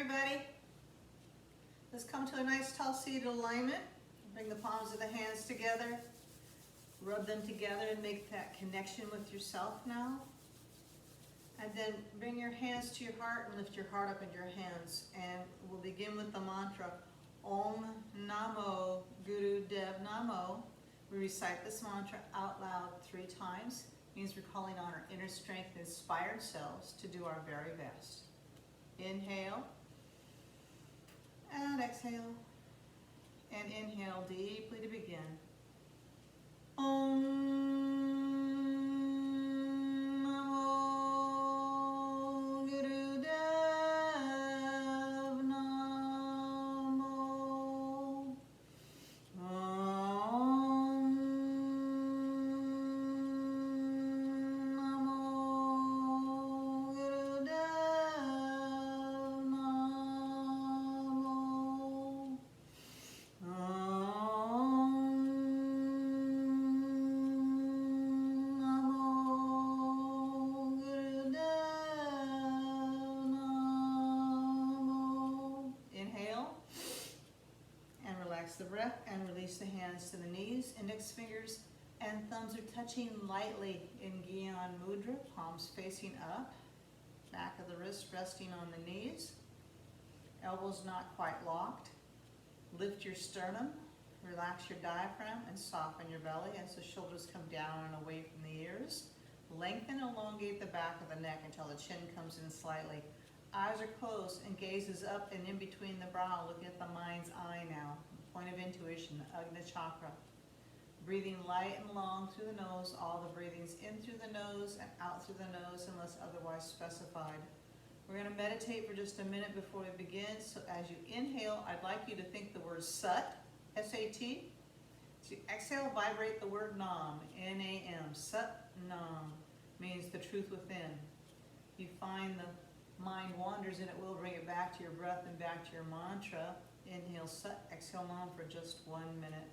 everybody. Let's come to a nice tall seated alignment. Bring the palms of the hands together. Rub them together and make that connection with yourself now. And then bring your hands to your heart and lift your heart up into your hands. And we'll begin with the mantra, Om Namo Guru Dev Namo. We recite this mantra out loud 3 times. It means we're calling on our inner strength and inspired selves to do our very best. Inhale. And exhale. And inhale deeply to begin. Om. The breath and release the hands to the knees. Index fingers and thumbs are touching lightly in Gyan Mudra, palms facing up, back of the wrist resting on the knees, elbows not quite locked. Lift your sternum, relax your diaphragm, and soften your belly as the shoulders come down and away from the ears. Lengthen and elongate the back of the neck until the chin comes in slightly. Eyes are closed and gaze is up and in between the brow, looking at the mind's eye now. Point of intuition, the Agna chakra. Breathing light and long through the nose, all the breathings in through the nose and out through the nose unless otherwise specified. We're going to meditate for just a minute before we begin. So as you inhale, I'd like you to think the word Sat, S-A-T. So you exhale, vibrate the word Nam, N-A-M. Sat Nam means the truth within. You find the mind wanders and it will bring it back to your breath and back to your mantra. Inhale Sat, exhale Nam for just 1 minute.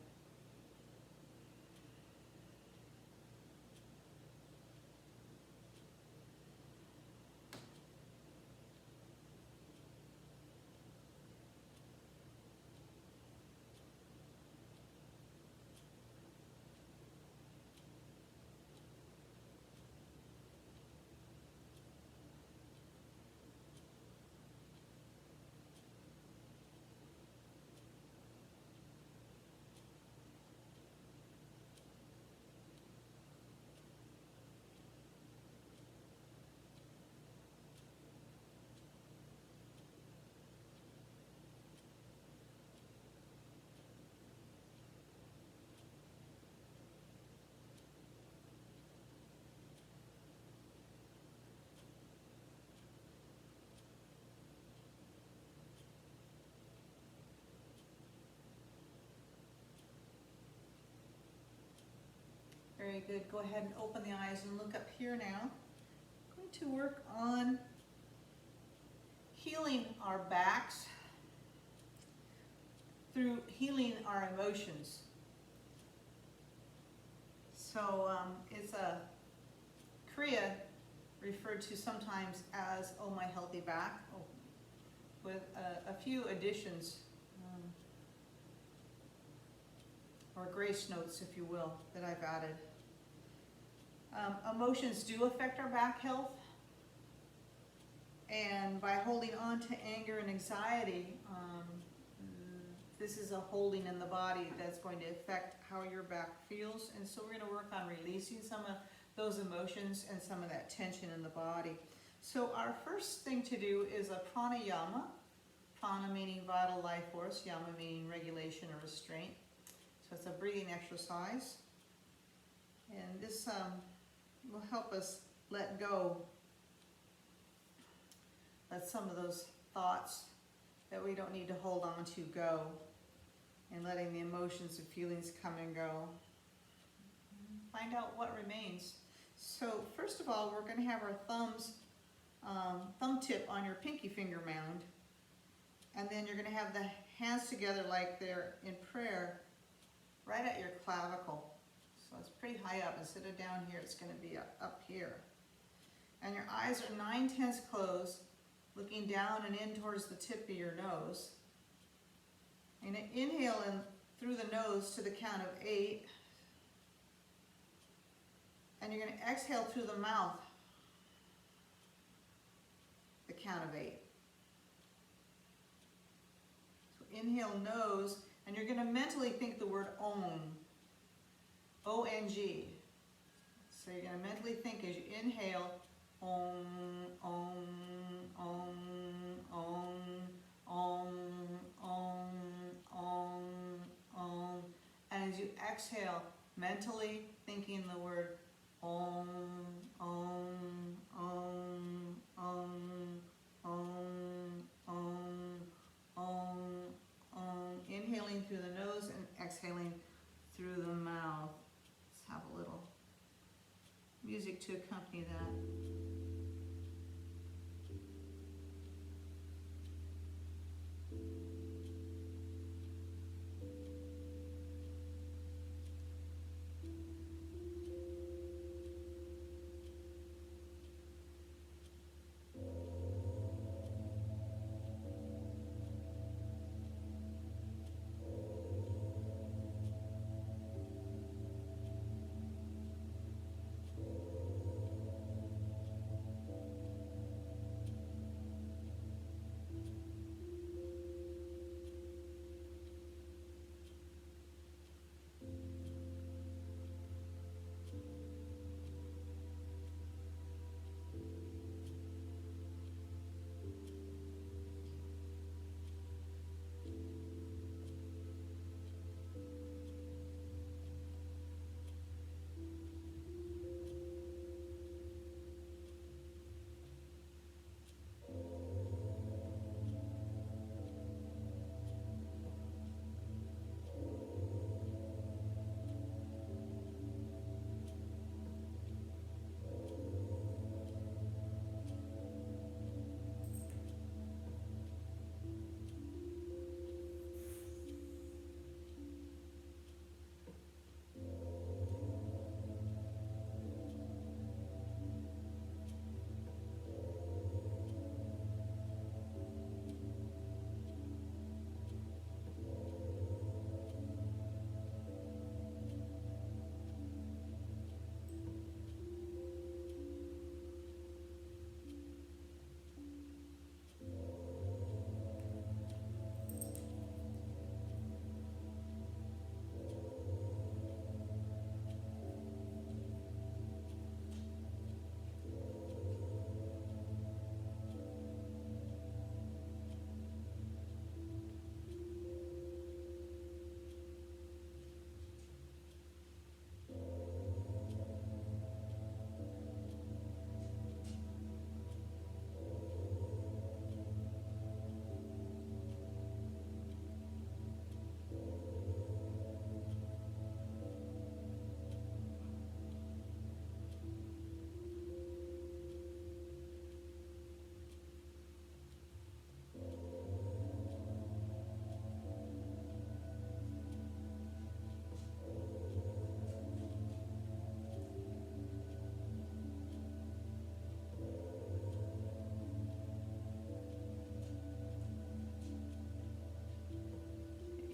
Very good. Go ahead and open the eyes and look up here now. I'm going to work on healing our backs through healing our emotions. So it's a Kriya referred to sometimes as "Oh my healthy back," with a few additions or grace notes, if you will, that I've added. Emotions do affect our back health, and by holding on to anger and anxiety, this is a holding in the body that's going to affect how your back feels, and so we're going to work on releasing some of those emotions and some of that tension in the body. So our first thing to do is a pranayama, prana meaning vital life force, yama meaning regulation or restraint. So it's a breathing exercise, and this will help us let go, let some of those thoughts that we don't need to hold on to go, and letting the emotions and feelings come and go. Find out what remains. So first of all, we're going to have our thumb tip on your pinky finger mound, and then you're going to have the hands together like they're in prayer right at your clavicle. So it's pretty high up. Instead of down here, it's going to be up here. And your eyes are 9/10 closed. looking down and in towards the tip of your nose. And inhale in through the nose to the count of 8. And you're going to exhale through the mouth, the count of 8. So inhale nose, and you're going to mentally think the word Om, O-N-G. So you're going to mentally think as you inhale, Om, Om, Om, Om, Om, Om, Om, Om. And as you exhale, mentally thinking the word Om, Om, Om, Om, Om, Om, Om, Om. Inhaling through the nose and exhaling through the mouth. Let's have a little music to accompany that.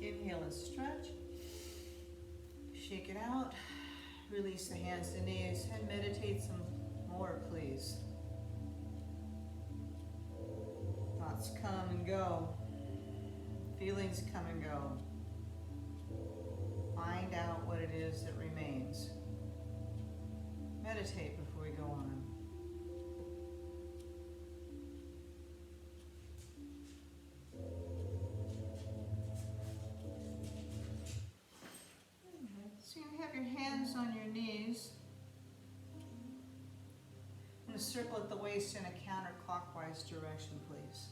Inhale and stretch. Shake it out. Release the hands to knees and meditate some more, please. Thoughts come and go. Feelings come and go. Find out what it is that remains. Meditate before we go on. So you have your hands on your knees. I'm going to circle at the waist in a counterclockwise direction, please.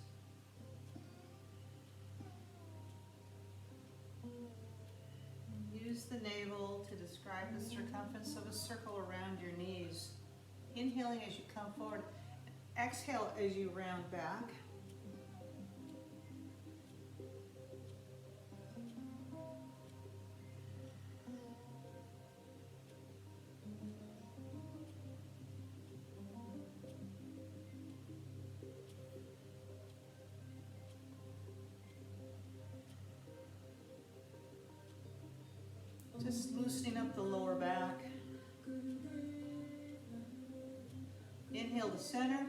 Use the navel to describe the circumference of a circle around your knees. Inhaling as you come forward. Exhale as you round back. Just loosening up the lower back. Inhale to center,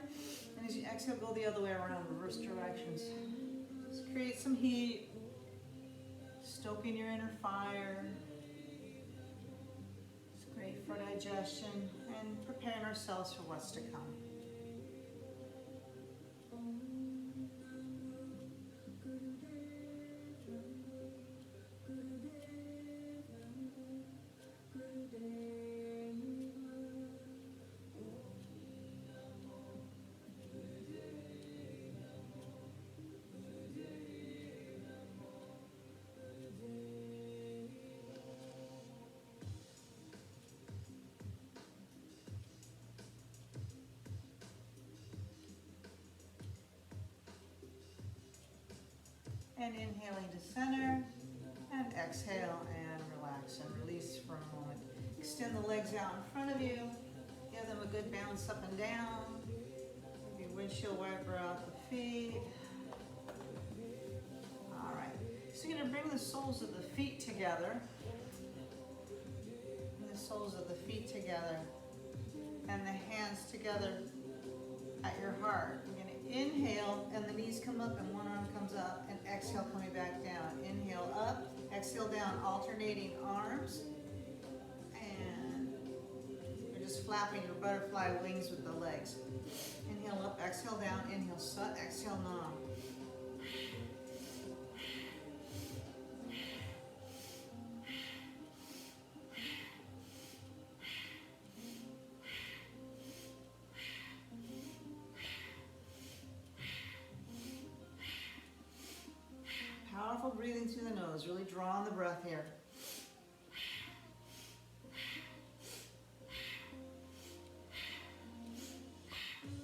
and as you exhale, go the other way around, reverse directions. Just create some heat, stoking your inner fire. It's great for digestion and preparing ourselves for what's to come. And inhaling to center, and exhale and relax and release for a moment. Extend the legs out in front of you, give them a good bounce up and down. Maybe windshield wiper out the feet. All right, so you're gonna bring the soles of the feet together. Bring the soles of the feet together and the hands together at your heart. You're gonna inhale and the knees come up and one arm comes up, and exhale coming back down. Inhale up, exhale down, alternating arms. And you're just flapping your butterfly wings with the legs. Inhale up, exhale down, inhale sut, exhale nam. Powerful breathing through the nose, really draw on the breath here.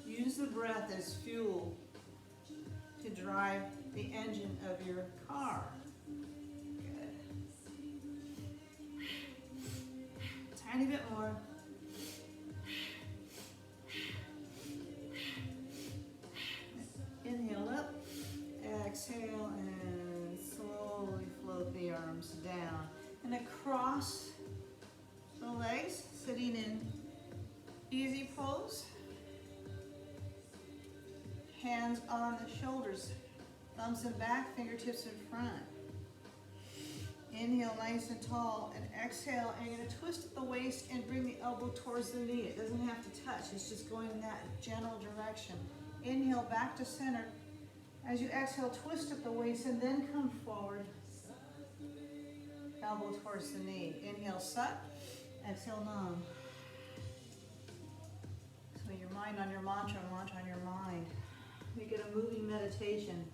Use the breath as fuel to drive the engine of your car. Good. Tiny bit more. Inhale up, exhale, and slowly float the arms down and across the legs, sitting in easy pose. Hands on the shoulders, thumbs in back, fingertips in front. Inhale nice and tall, and exhale, and you're gonna twist at the waist and bring the elbow towards the knee. It doesn't have to touch, it's just going in that general direction. Inhale back to center. As you exhale, twist at the waist and then come forward. Elbow towards the knee. Inhale, sat. Exhale, nam. So your mind on your mantra, mantra on your mind. Make it a moving meditation.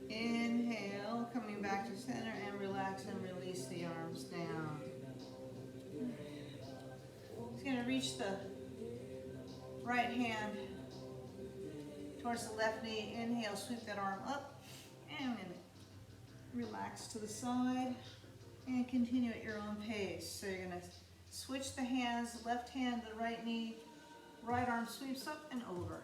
Inhale, coming back to center, and relax and release the arms down. It's going to reach the right hand towards the left knee. Inhale, sweep that arm up, and relax to the side, and continue at your own pace. So you're going to switch the hands, left hand to the right knee, right arm sweeps up and over.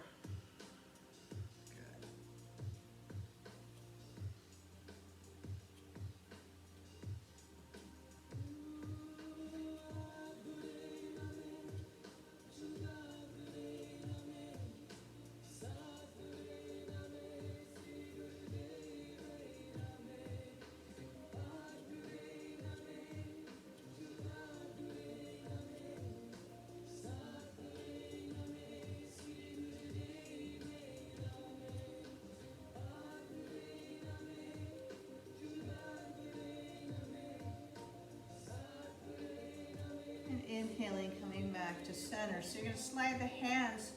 Inhaling, coming back to center. So you're going to slide the hands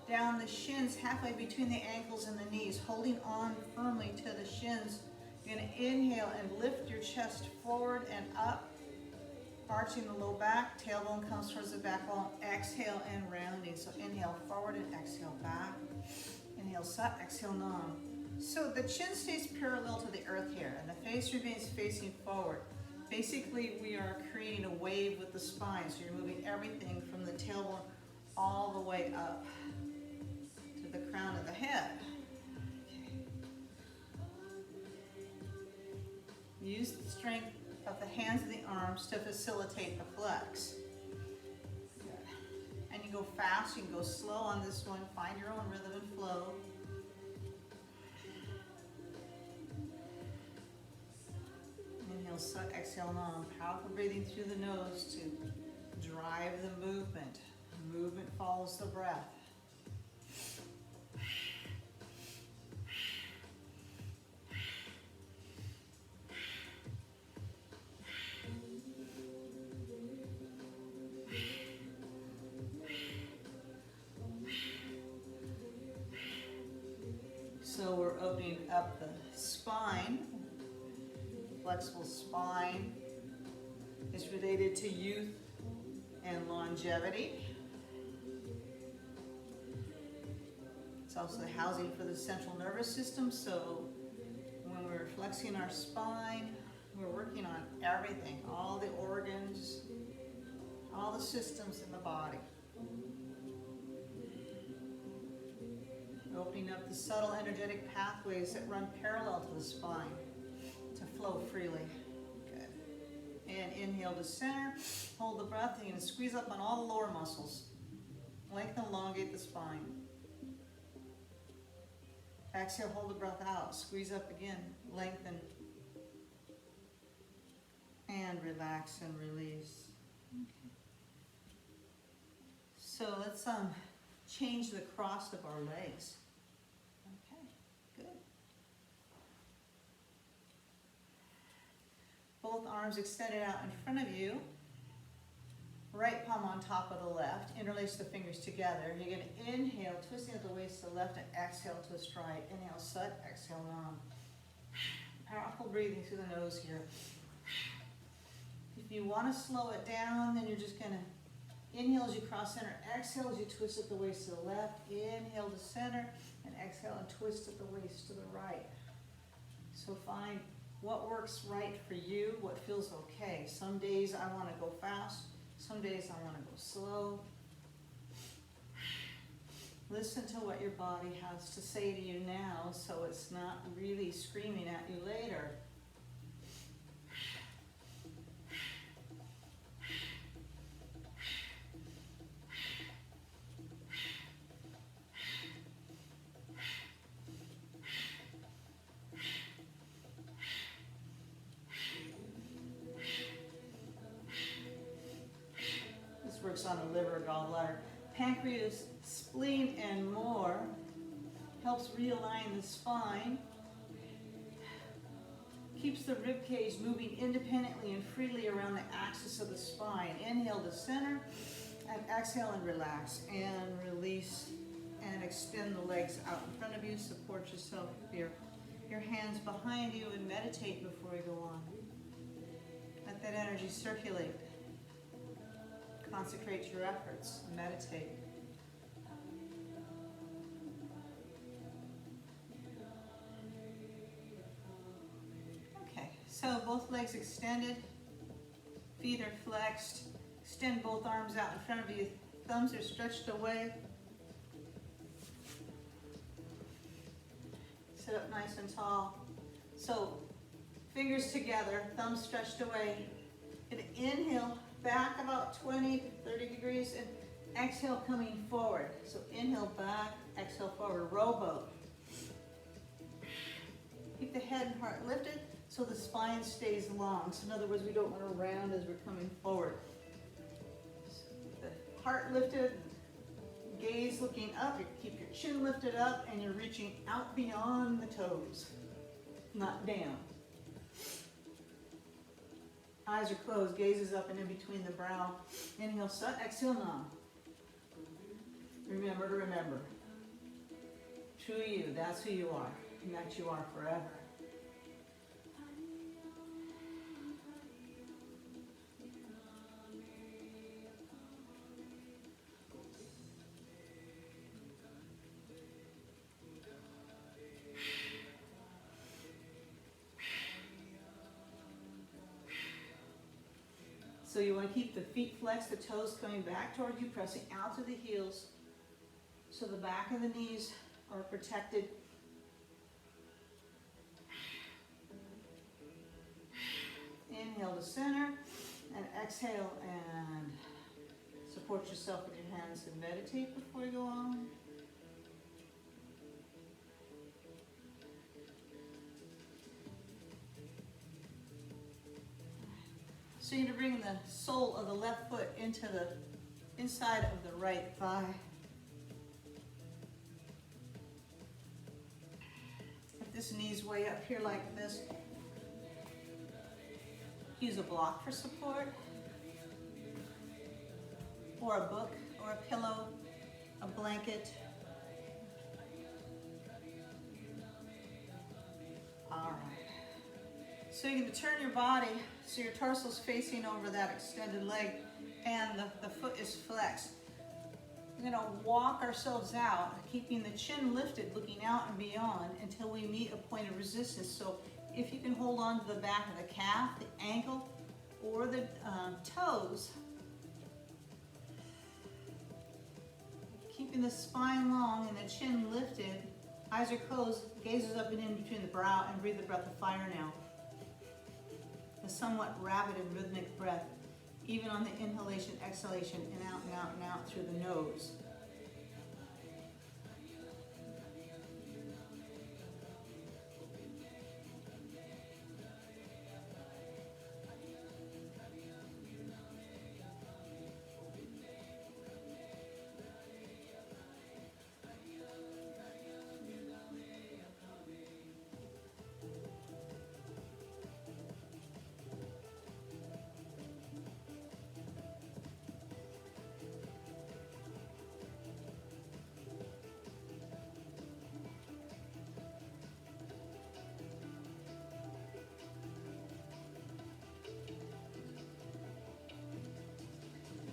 Down the shins, halfway between the ankles and the knees, holding on firmly to the shins. You're going to inhale and lift your chest forward and up, arching the low back. Tailbone comes towards the back wall. Exhale and rounding. So inhale forward and exhale back. Inhale Sat, exhale Nam. So the chin stays parallel to the earth here, and the face remains facing forward. Basically, we are creating a wave with the spine, so you're moving everything from the tailbone all the way up to the crown of the head. Okay. Use the strength of the hands and the arms to facilitate the flex. Good. And you go fast, you can go slow on this one. Find your own rhythm and flow. Inhale, Sat, exhale, Nam. Powerful breathing through the nose to drive the movement. Movement follows the breath. So we're opening up the spine. Flexible spine is related to youth and longevity. It's also the housing for the central nervous system, so when we're flexing our spine, we're working on everything, all the organs, all the systems in the body. Opening up the subtle energetic pathways that run parallel to the spine to flow freely. Good. And inhale to center, hold the breath, and you're going to squeeze up on all the lower muscles. Lengthen, elongate the spine. Exhale, hold the breath out, squeeze up again, lengthen, and relax and release. Okay. So let's change the cross of our legs. Okay, good. Both arms extended out in front of you. Right palm on top of the left. Interlace the fingers together. You're going to inhale, twisting at the waist to the left, and exhale, twist right. Inhale, Sat, exhale, Nam. Powerful breathing through the nose here. If you want to slow it down, then you're just going to inhale as you cross center, exhale as you twist at the waist to the left, inhale to center, and exhale and twist at the waist to the right. So find what works right for you, what feels okay. Some days I want to go fast. Some days I want to go slow. Listen to what your body has to say to you now so it's not really screaming at you later. Works on the liver, gallbladder, pancreas, spleen, and more. Helps realign the spine. Keeps the rib cage moving independently and freely around the axis of the spine. Inhale to center, and exhale and relax, and release, and extend the legs out in front of you. Support yourself with your hands behind you, and meditate before we go on. Let that energy circulate. Consecrate your efforts, meditate. Okay, so both legs extended, feet are flexed. Extend both arms out in front of you, thumbs are stretched away. Sit up nice and tall. So, fingers together, thumbs stretched away. And inhale. Back about 20 to 30 degrees, and exhale coming forward. So inhale back, exhale forward, rowboat. Keep the head and heart lifted so the spine stays long. So in other words, we don't want to round as we're coming forward. So the heart lifted, gaze looking up, you keep your chin lifted up, and you're reaching out beyond the toes, not down. Eyes are closed, gaze is up and in between the brow. Inhale, Sat, exhale, Nam. Remember to remember. True you, that's who you are, and that you are forever. So you want to keep the feet flexed, the toes coming back toward you, pressing out to the heels. So the back of the knees are protected. Inhale to center and exhale and support yourself with your hands and meditate before you go on. So you're going to bring the sole of the left foot into the inside of the right thigh. If this knee's way up here like this, use a block for support, or a book, or a pillow, a blanket. All right. So you're going to turn your body so your torso's facing over that extended leg and the foot is flexed. We're going to walk ourselves out, keeping the chin lifted, looking out and beyond until we meet a point of resistance. So if you can hold on to the back of the calf, the ankle, or the toes, keeping the spine long and the chin lifted, eyes are closed, gazes up and in between the brow, and breathe the breath of fire now. A somewhat rapid and rhythmic breath, even on the inhalation, exhalation, and out and out and out through the nose.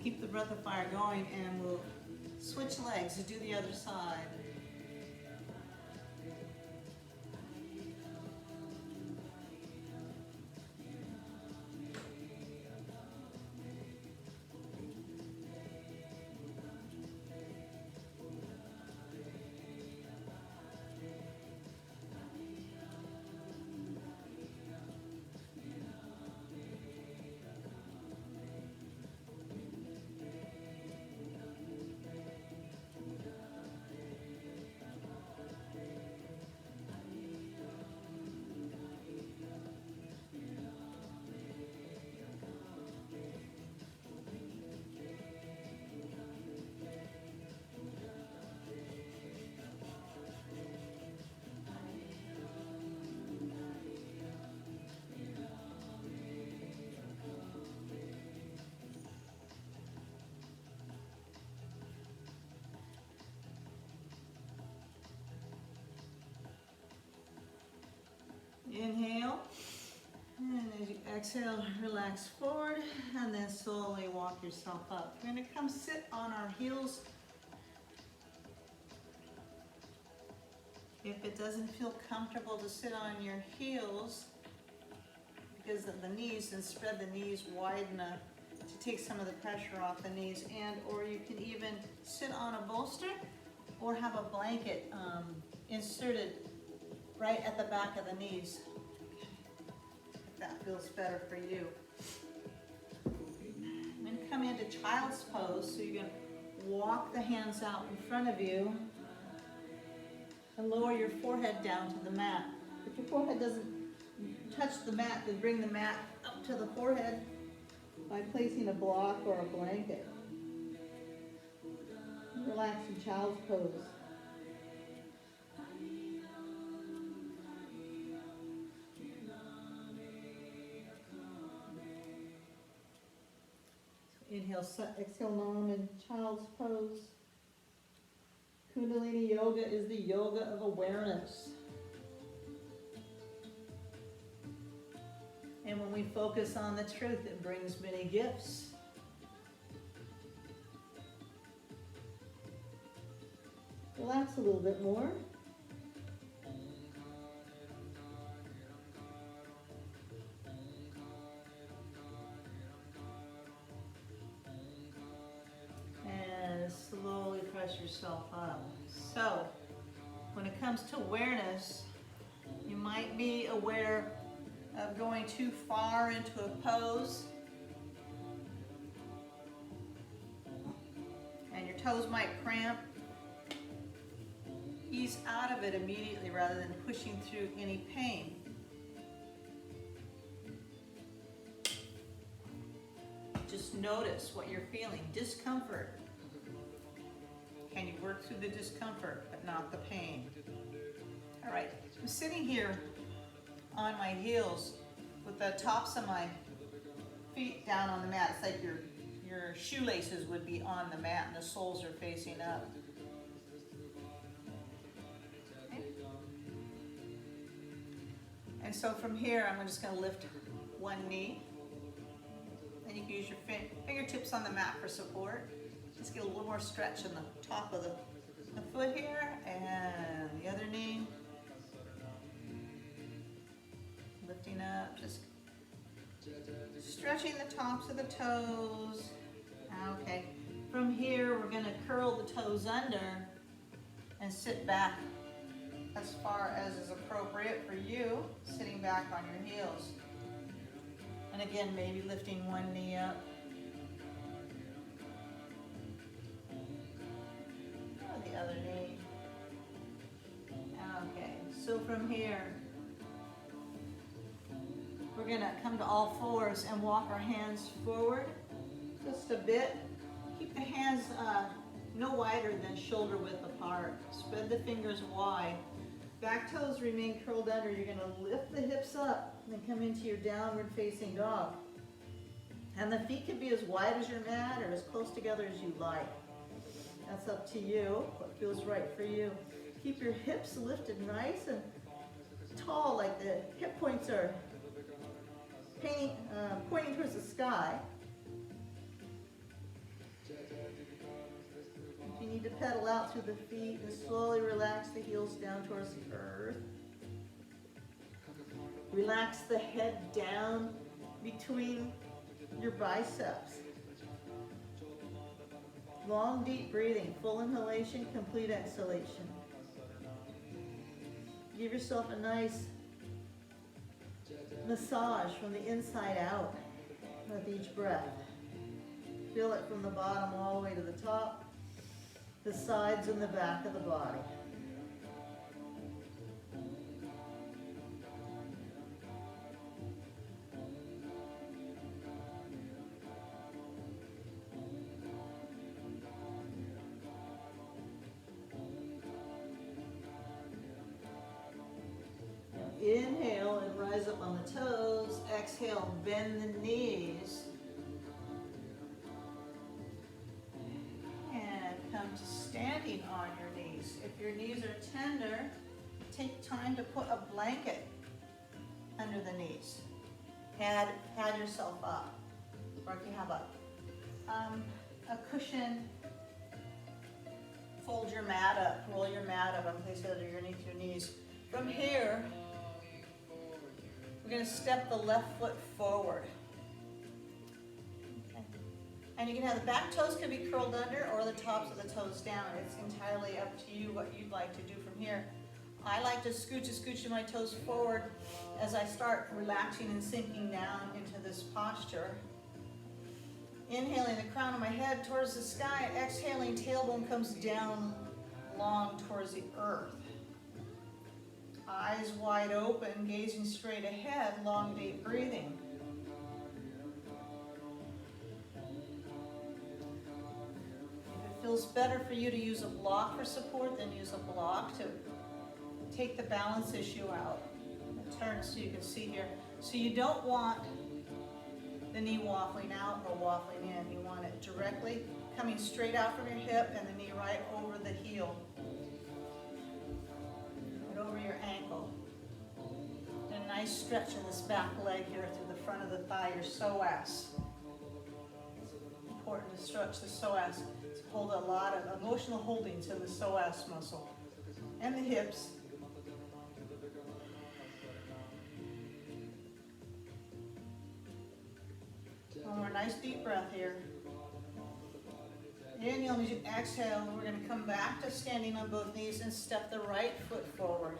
Keep the breath of fire going, and we'll switch legs to do the other side. Inhale, and as you exhale, relax forward, and then slowly walk yourself up. We're going to come sit on our heels. If it doesn't feel comfortable to sit on your heels because of the knees, then spread the knees wide enough to take some of the pressure off the knees, and or you can even sit on a bolster or have a blanket inserted right at the back of the knees, if that feels better for you. And then come into child's pose, so you're going to walk the hands out in front of you and lower your forehead down to the mat. If your forehead doesn't touch the mat, then bring the mat up to the forehead by placing a block or a blanket. Relax in child's pose. Inhale, exhale, Nam in child's pose. Kundalini yoga is the yoga of awareness. And when we focus on the truth, it brings many gifts. Relax a little bit more. And slowly press yourself up. So, when it comes to awareness, you might be aware of going too far into a pose. And your toes might cramp. Ease out of it immediately rather than pushing through any pain. Just notice what you're feeling. Discomfort. Can you work through the discomfort but not the pain? All right, I'm sitting here on my heels with the tops of my feet down on the mat. It's like your shoelaces would be on the mat and the soles are facing up. Okay. And so from here, I'm just going to lift one knee. And you can use your fingertips on the mat for support. Just get a little more stretch in the top of the foot here, and the other knee. Lifting up, just stretching the tops of the toes. Okay, from here we're going to curl the toes under and sit back as far as is appropriate for you, sitting back on your heels. And again, maybe lifting one knee up. Or the other knee. Okay, so from here, we're going to come to all fours and walk our hands forward just a bit. Keep the hands no wider than shoulder width apart. Spread the fingers wide. Back toes remain curled under. You're going to lift the hips up and then come into your downward facing dog. And the feet can be as wide as your mat or as close together as you like. That's up to you, what feels right for you. Keep your hips lifted nice and tall, like the hip points are pointing towards the sky. If you need to pedal out through the feet and slowly relax the heels down towards the earth. Relax the head down between your biceps. Long, deep breathing, full inhalation, complete exhalation. Give yourself a nice massage from the inside out with each breath. Feel it from the bottom all the way to the top, the sides and the back of the body. Inhale and rise up on the toes. Exhale, bend the knees. And come to standing on your knees. If your knees are tender, take time to put a blanket under the knees. Pad yourself up. Or if you have a cushion, fold your mat up, roll your mat up and place it underneath your knees. From here, we're going to step the left foot forward. Okay. And you can have the back toes can be curled under or the tops of the toes down. It's entirely up to you what you'd like to do from here. I like to scooch my toes forward as I start relaxing and sinking down into this posture. Inhaling the crown of my head towards the sky, exhaling, tailbone comes down long towards the earth. Eyes wide open, gazing straight ahead, long, deep breathing. If it feels better for you to use a block for support, then use a block to take the balance issue out. Turn so you can see here. So you don't want the knee waffling out or waffling in. You want it directly coming straight out from your hip and the knee right over the heel. over your ankle. And a nice stretch in this back leg here through the front of the thigh, your psoas. Important to stretch the psoas. To hold a lot of emotional holdings in the psoas muscle. And the hips. One more nice deep breath here. Inhale, as you exhale, we're going to come back to standing on both knees and step the right foot forward.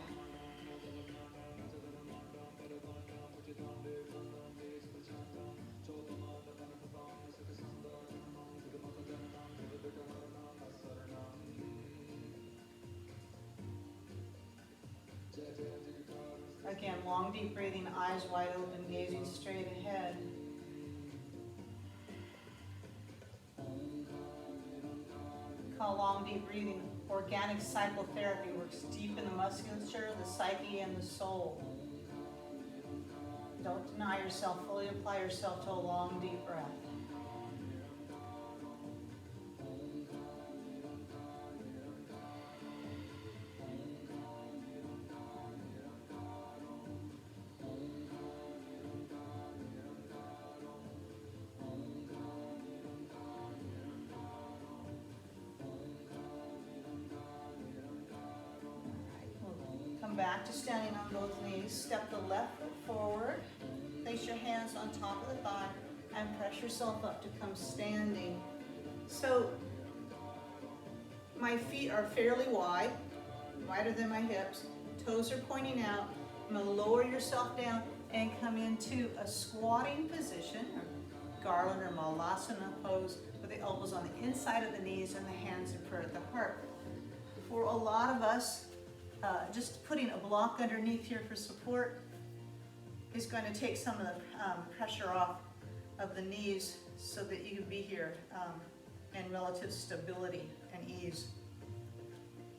Again, long deep breathing, eyes wide open, gazing straight ahead. Call long deep breathing organic psychotherapy. Works deep in the musculature, the psyche, and the soul. Don't deny yourself. Fully apply yourself to a long deep breath. Back to standing on both knees. Step the left foot forward. Place your hands on top of the thigh and press yourself up to come standing. So my feet are fairly wide, wider than my hips. Toes are pointing out. I'm going to lower yourself down and come into a squatting position, or garland or malasana pose, with the elbows on the inside of the knees and the hands in prayer at the heart. For a lot of us, just putting a block underneath here for support is going to take some of the pressure off of the knees so that you can be here in relative stability and ease.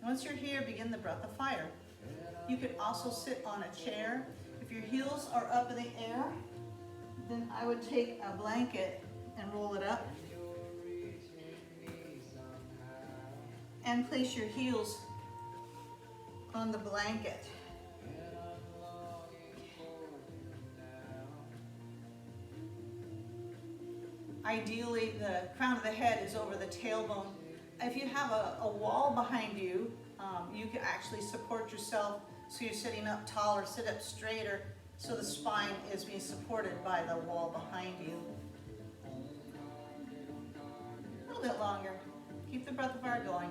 Once you're here, begin the breath of fire. You could also sit on a chair. If your heels are up in the air, then I would take a blanket and roll it up and place your heels on the blanket. Ideally, the crown of the head is over the tailbone. If you have a wall behind you, you can actually support yourself so you're sitting up taller, sit up straighter, so the spine is being supported by the wall behind you. A little bit longer. Keep the breath of fire going.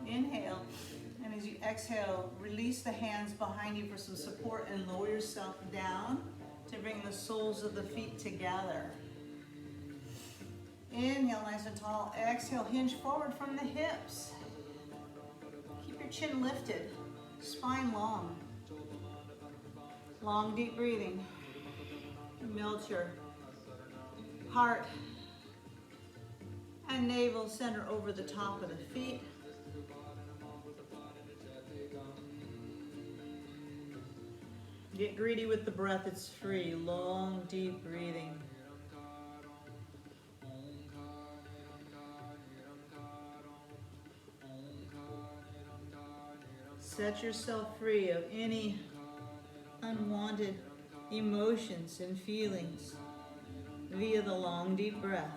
Inhale, and as you exhale, release the hands behind you for some support and lower yourself down to bring the soles of the feet together. Inhale, nice and tall. Exhale, hinge forward from the hips. Keep your chin lifted, spine long. Long, deep breathing. Melt your heart and navel center over the top of the feet. Get greedy with the breath, it's free. Long, deep breathing. Set yourself free of any unwanted emotions and feelings via the long, deep breath.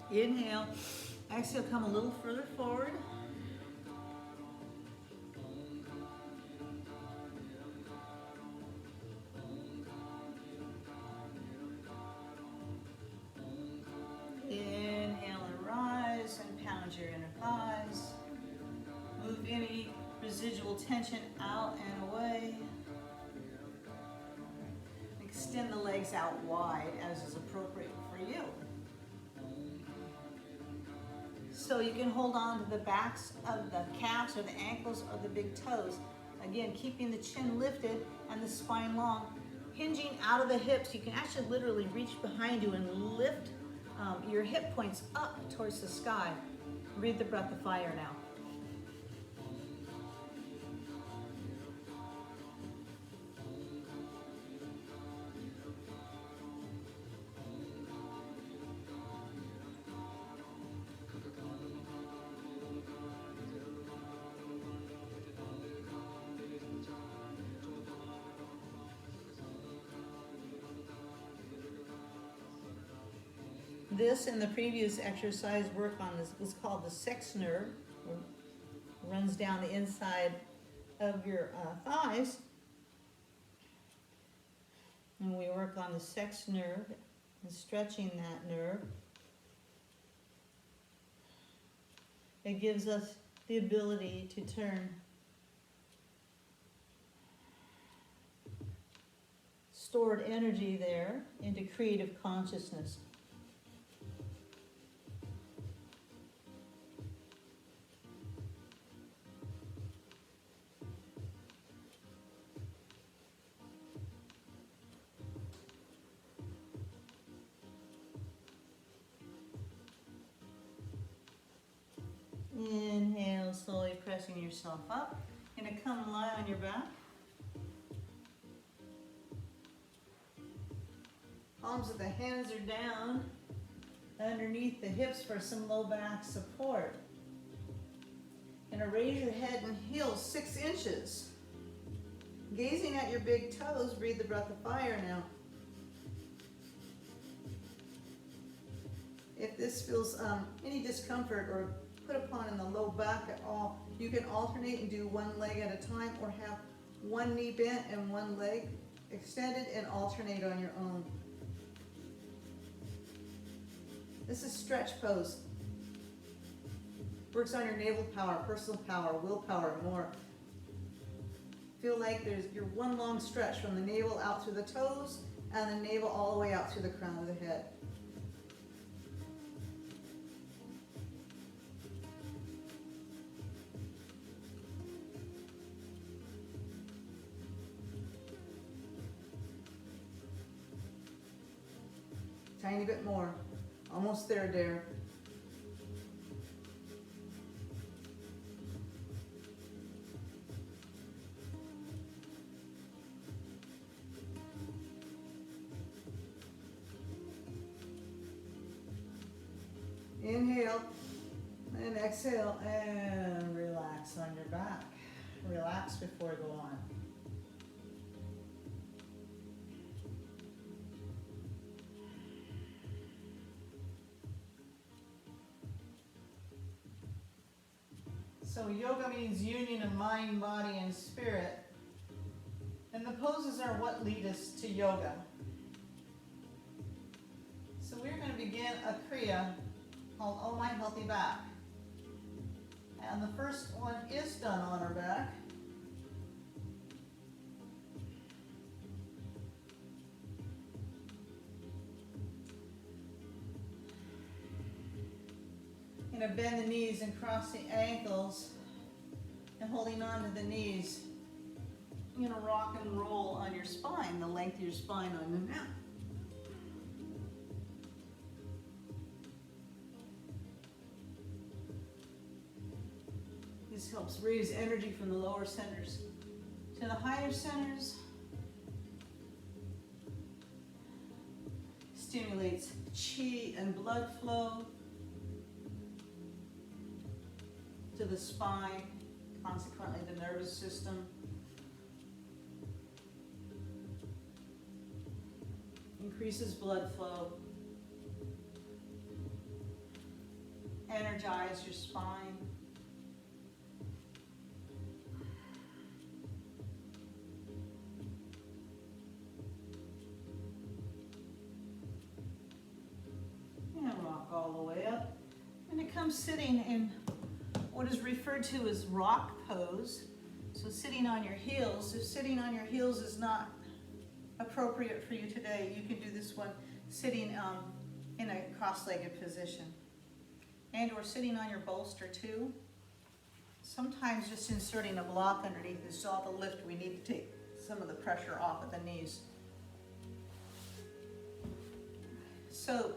Inhale, exhale, come a little further forward. tension out and away. Extend the legs out wide as is appropriate for you. So you can hold on to the backs of the calves or the ankles or the big toes. Again, keeping the chin lifted and the spine long. Hinging out of the hips, you can actually literally reach behind you and lift your hip points up towards the sky. Breathe the breath of fire now. This and the previous exercise work on this was called the sex nerve. Runs down the inside of your thighs. And we work on the sex nerve and stretching that nerve. It gives us the ability to turn stored energy there into creative consciousness. Inhale, slowly pressing yourself up. You're going to come lie on your back. Palms of the hands are down underneath the hips for some low back support. And raise your head and heels 6 inches. Gazing at your big toes, breathe the breath of fire now. If this feels any discomfort or put upon in the low back at all, you can alternate and do one leg at a time, or have one knee bent and one leg extended and alternate on your own. This is stretch pose. Works on your navel power, personal power, willpower, and more. Feel like there's your one long stretch from the navel out through the toes and the navel all the way out through the crown of the head. Tiny bit more. Almost there, Dare. Inhale and exhale and relax on your back. Relax before you go on. So yoga means union of mind, body, and spirit. And the poses are what lead us to yoga. So we're going to begin a Kriya called Oh My Healthy Back. And the first one is done on our back. You're going to bend the knees and cross the ankles, and holding on to the knees, you're going to rock and roll on your spine, the length of your spine on the mat. This helps raise energy from the lower centers to the higher centers. Stimulates chi and blood flow to the spine, consequently the nervous system. Increases blood flow. Energize your spine. And rock all the way up. And it comes sitting in what is referred to as rock pose. So sitting on your heels, if sitting on your heels is not appropriate for you today, you can do this one sitting in a cross-legged position. And or sitting on your bolster too. Sometimes just inserting a block underneath is all the lift. We need to take some of the pressure off of the knees. So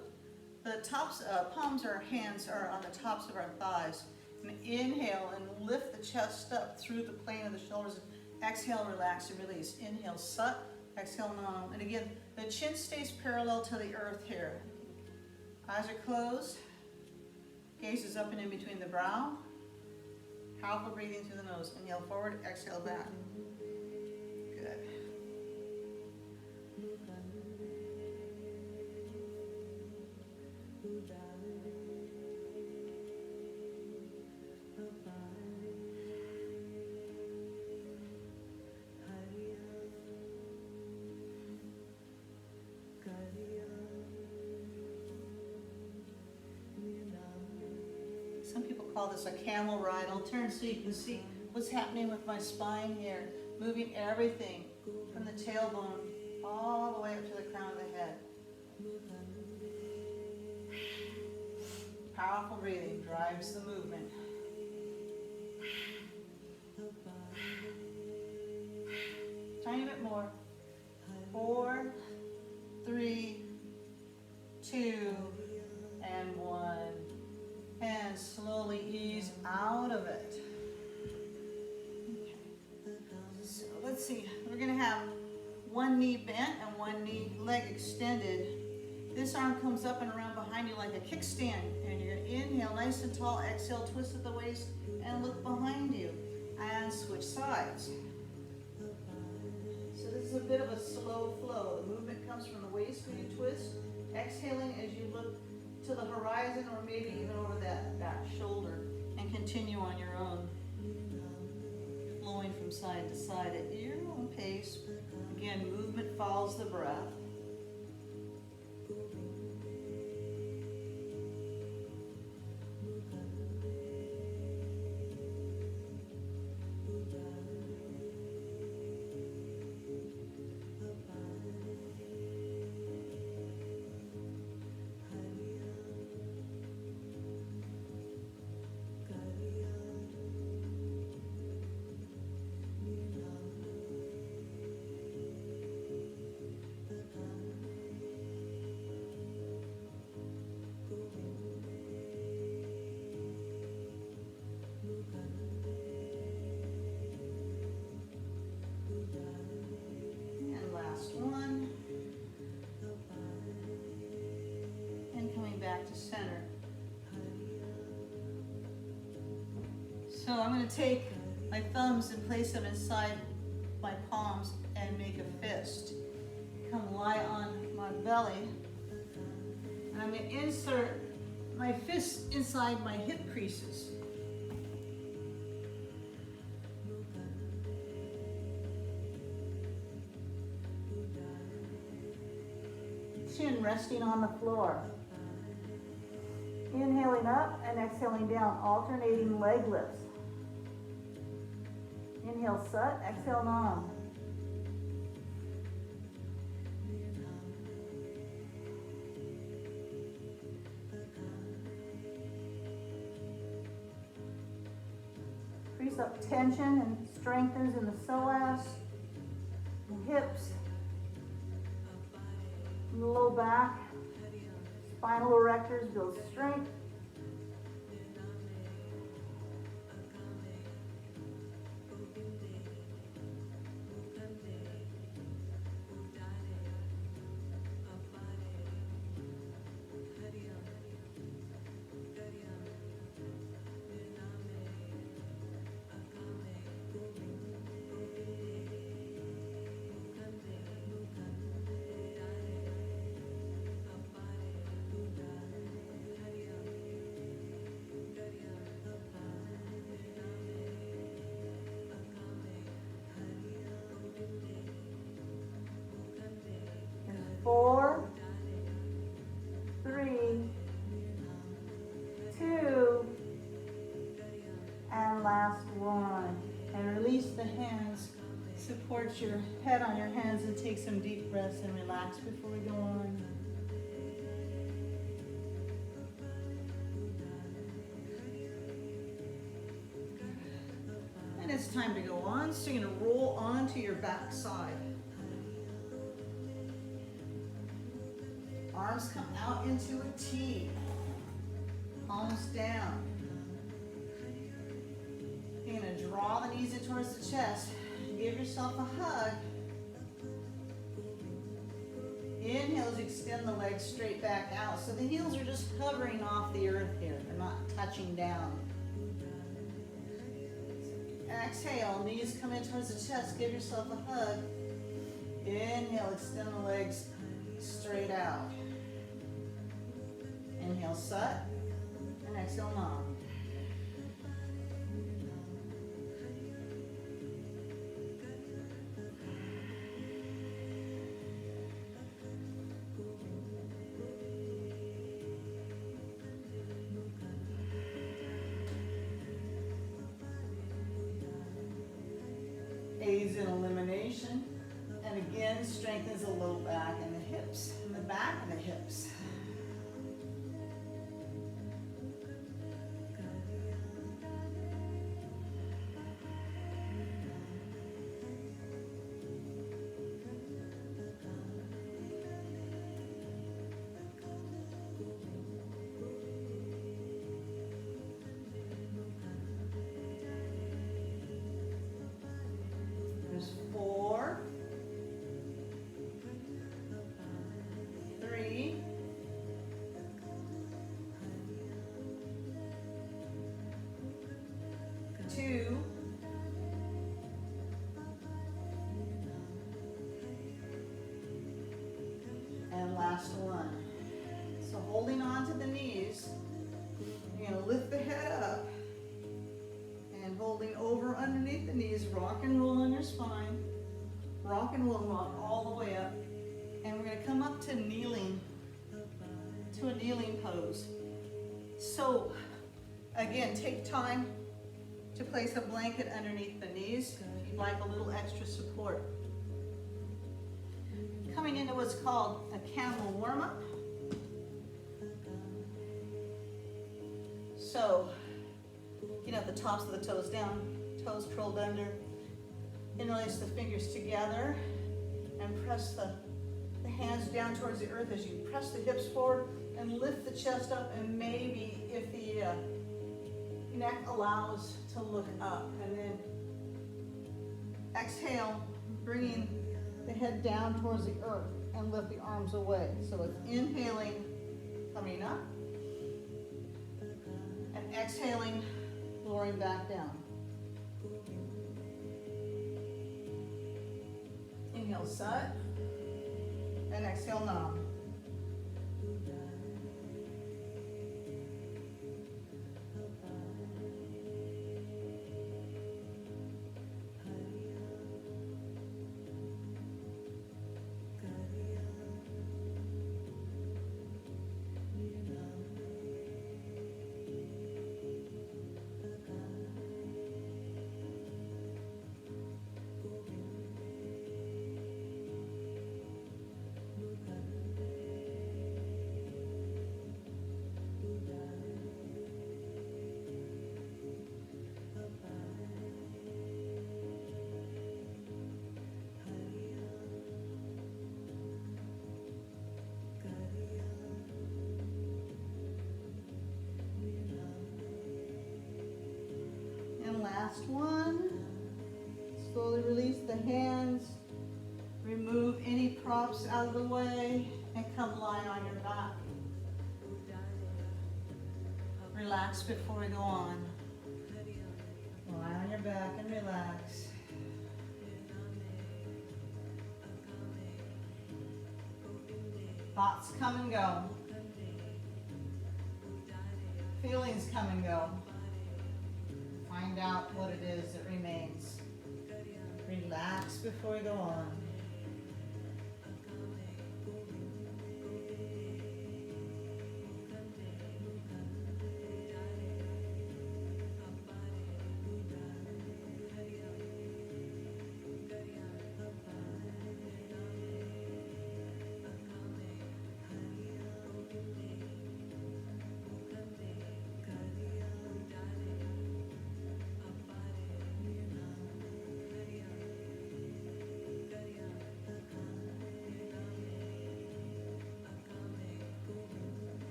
the tops, palms of our hands are on the tops of our thighs. And inhale and lift the chest up through the plane of the shoulders. Exhale, relax and release. Inhale, sut. Exhale, nam. And again, the chin stays parallel to the earth here. Eyes are closed. Gaze is up and in between the brow. Powerful breathing through the nose. Inhale forward, exhale back. Good. Some people call this a camel ride. I'll turn so you can see what's happening with my spine here. Moving everything from the tailbone all the way up to the crown of the head. Powerful breathing drives the movement. Tiny bit more. 4, 3, 2, and 1. And slowly ease out of it. Okay. So let's see. We're going to have one knee bent and one knee leg extended. This arm comes up and around behind you like a kickstand. And you're going to inhale nice and tall. Exhale, twist at the waist and look behind you. And switch sides. So this is a bit of a slow flow. The movement comes from the waist when you twist. Exhaling as you look to the horizon or maybe even over that back shoulder, and continue on your own, flowing from side to side at your own pace. Again, movement follows the breath. One, and coming back to center. So I'm going to take my thumbs and place them inside my palms and make a fist. Come lie on my belly, and I'm going to insert my fist inside my hip creases. Chin resting on the floor. Inhaling up and exhaling down, alternating leg lifts. Inhale, sut, exhale, nam. Increase up tension and strengthens in the psoas, hips, low back, spinal erectors build strength. support your head on your hands and take some deep breaths and relax before we go on. And it's time to go on, so you're going to roll onto your back side. Arms come out into a T. Palms down. You're going to draw the knees in towards the chest. Give yourself a hug. Inhale as you extend the legs straight back out. So the heels are just hovering off the earth here. They're not touching down. Exhale, knees come in towards the chest. Give yourself a hug. Inhale, extend the legs straight out. Inhale, Sat. And exhale, Nam. Aids in elimination, and again strengthens the low back and the hips, and the back and the hips. There's 4, 3, 2, and last one. So holding on to the knees, you're going to lift the head up and holding over underneath the knees, rock and roll on your spine, rock and roll, rock all the way up. And we're going to come up to kneeling, to a kneeling pose. So again, take time to place a blanket underneath the knees if you'd like a little extra support. Coming into what's called a camel warm-up. So, you know, the tops of the toes down, toes curled under. Interlace the fingers together and press the hands down towards the earth as you press the hips forward and lift the chest up, and maybe if the neck allows to look up, and then exhale, bringing the head down towards the earth and lift the arms away. So it's inhaling, coming up, and exhaling, lowering back down. Inhale, Sat, and exhale, Nam. Last one. Slowly release the hands. Remove any props out of the way and come lie on your back. Relax before we go on. Lie on your back and relax. Thoughts come and go. Feelings come and go. Find out what it is that remains. Relax before we go on.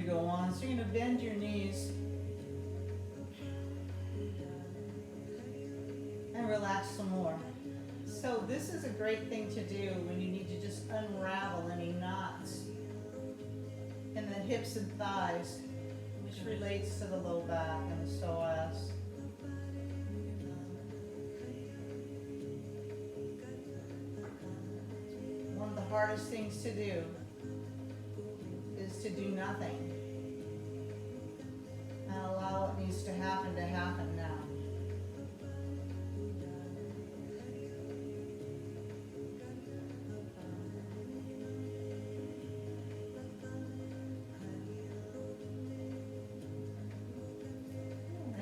go on. So you're going to bend your knees and relax some more. So this is a great thing to do when you need to just unravel any knots in the hips and thighs, which relates to the low back and the psoas. One of the hardest things to do is to do nothing and allow what needs to happen now.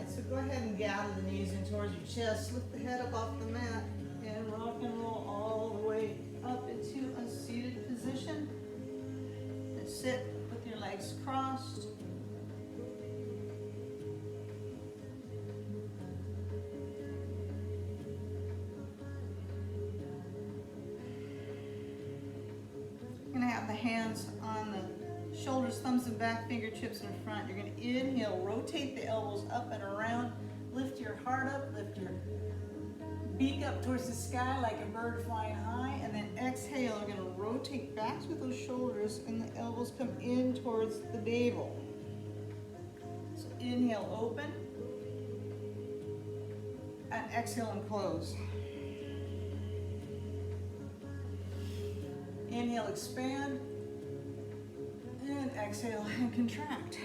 So go ahead and gather the knees in towards your chest. Lift the head up off the mat and rock and roll all the way up into a seated position. And sit with your legs crossed. You're going to have the hands on the shoulders, thumbs and back, fingertips in front. You're going to inhale, rotate the elbows up and around, lift your heart up, lift your beak up towards the sky like a bird flying high, and then exhale, you're going to rotate back with those shoulders and the elbows come in towards the navel. So inhale, open, and exhale and close. Inhale, expand, and exhale and contract.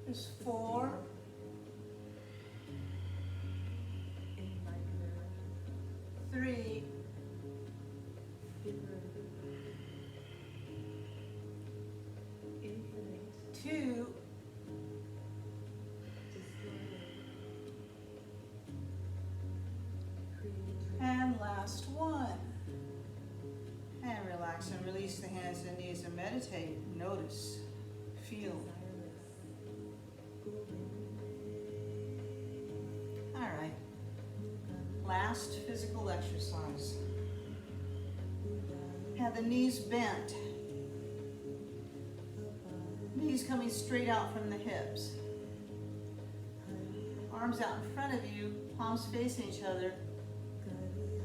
There's 4, 3, 2, and last 1. And relax and release the hands and knees and meditate. Notice, feel. All right. Last physical exercise. Have the knees bent. Knees coming straight out from the hips. Arms out in front of you, palms facing each other.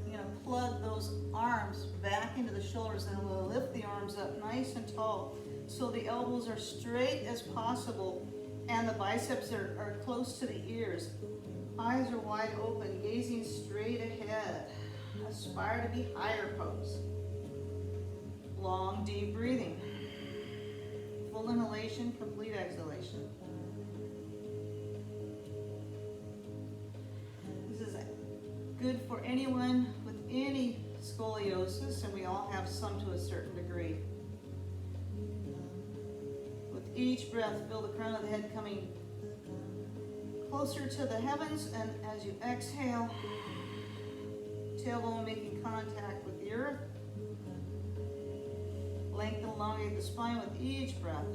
You're going to plug those arms back into the shoulders and we'll lift the arms up nice and tall so the elbows are straight as possible and the biceps are close to the ears. Eyes are wide open, gazing straight ahead. Aspire to be higher pose. Long, deep breathing. Full inhalation, complete exhalation. This is good for anyone with any scoliosis, and we all have some to a certain degree. With each breath, feel the crown of the head coming closer to the heavens, and as you exhale, tailbone making contact with the earth. Lengthen, elongate the spine with each breath.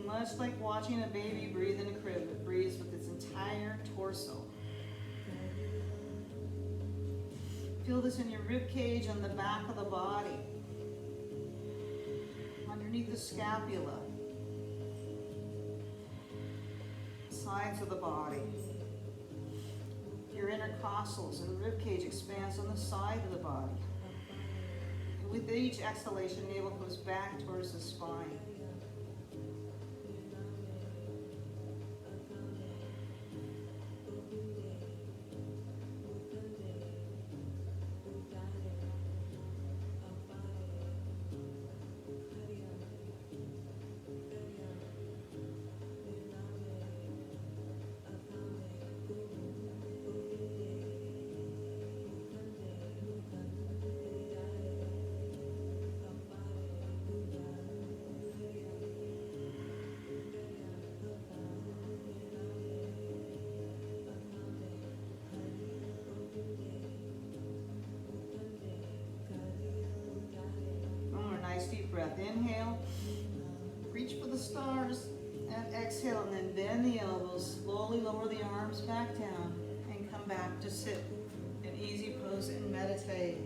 Much like watching a baby breathe in a crib, it breathes with its entire torso. Feel this in your rib cage on the back of the body, underneath the scapula, sides of the body. Your intercostals and rib cage expands on the side of the body. And with each exhalation, navel goes back towards the spine. inhale, reach for the stars, and exhale, and then bend the elbows, slowly lower the arms back down, and come back to sit in easy pose and meditate.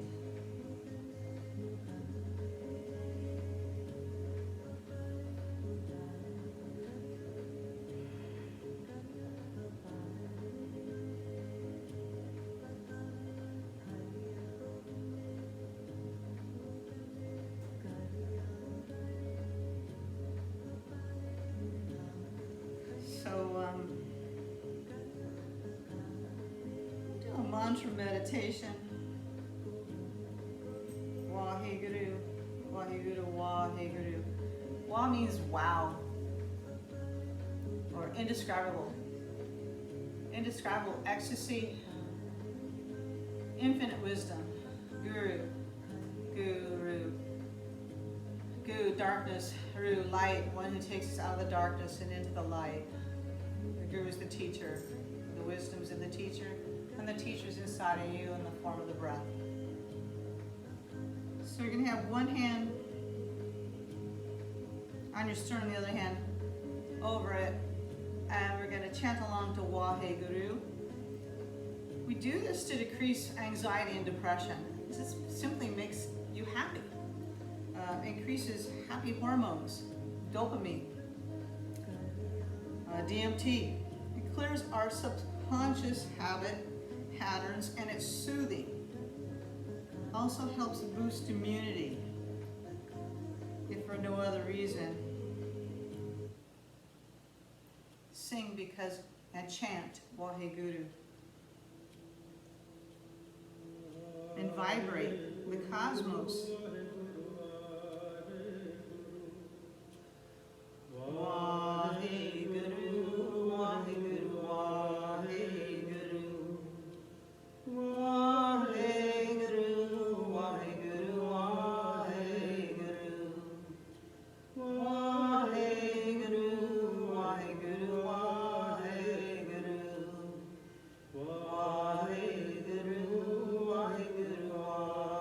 Do a mantra meditation. Waheguru, Waheguru, Waheguru. Wa means wow, or indescribable. Indescribable ecstasy, infinite wisdom. Guru, Guru. Gu, darkness. Ru, light, one who takes us out of the darkness and into the light. The Guru is the teacher. The wisdom's in the teacher, and the teacher's inside of you in the form of the breath. So you're going to have one hand on your sternum, the other hand over it, and we're going to chant along to Waheguru. We do this to decrease anxiety and depression. This simply makes you happy. Increases happy hormones, dopamine, DMT. It clears our subconscious habit patterns, and it's soothing. Also helps boost immunity, if for no other reason. Sing because and chant Waheguru. And vibrate the cosmos. Waheguru, Waheguru, Waheguru. Waheguru, Waheguru, Waheguru. Waheguru, Waheguru, Waheguru. Waheguru, Waheguru, Waheguru.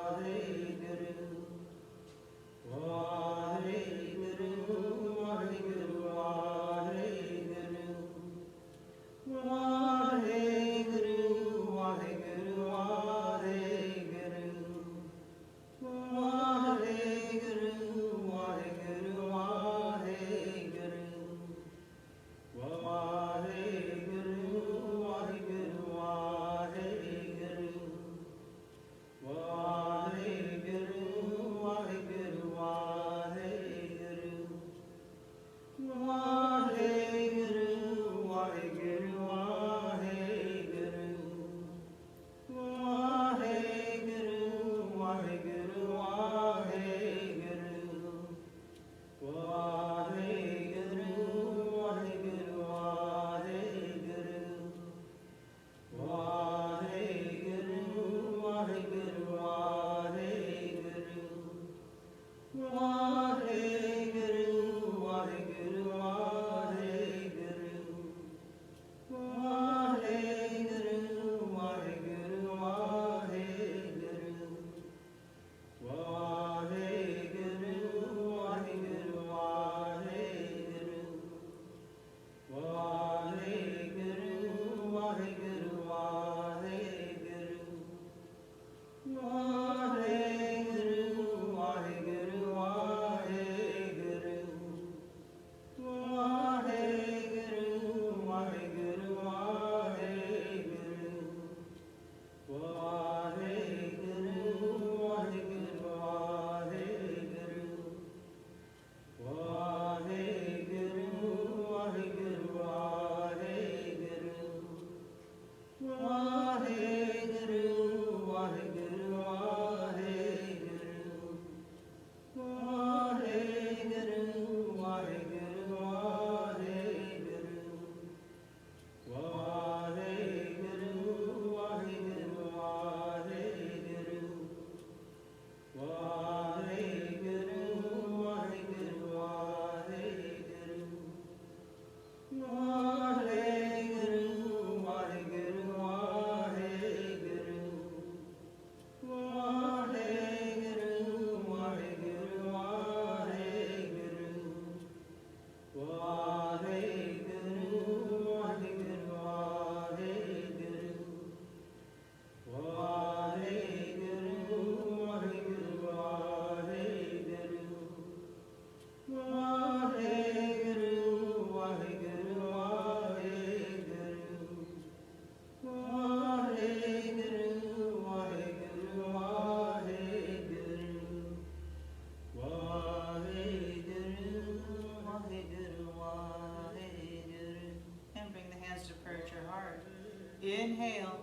Inhale.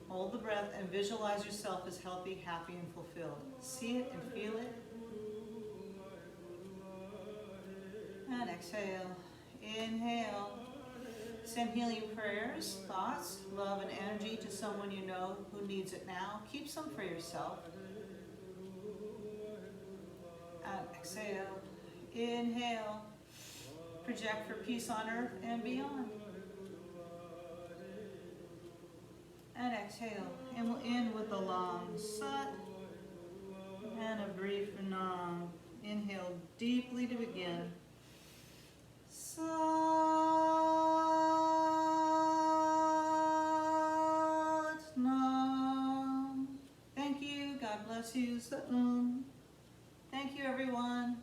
Hold the breath and visualize yourself as healthy, happy, and fulfilled. See it and feel it. And exhale. Inhale. Send healing prayers, thoughts, love, and energy to someone you know who needs it now. Keep some for yourself. And exhale. Inhale. Project for peace on earth and beyond. And exhale. And we'll end with a long sat and a brief nam. Inhale deeply to begin. Sat Nam. Thank you. God bless you. Sat Nam. Thank you, everyone.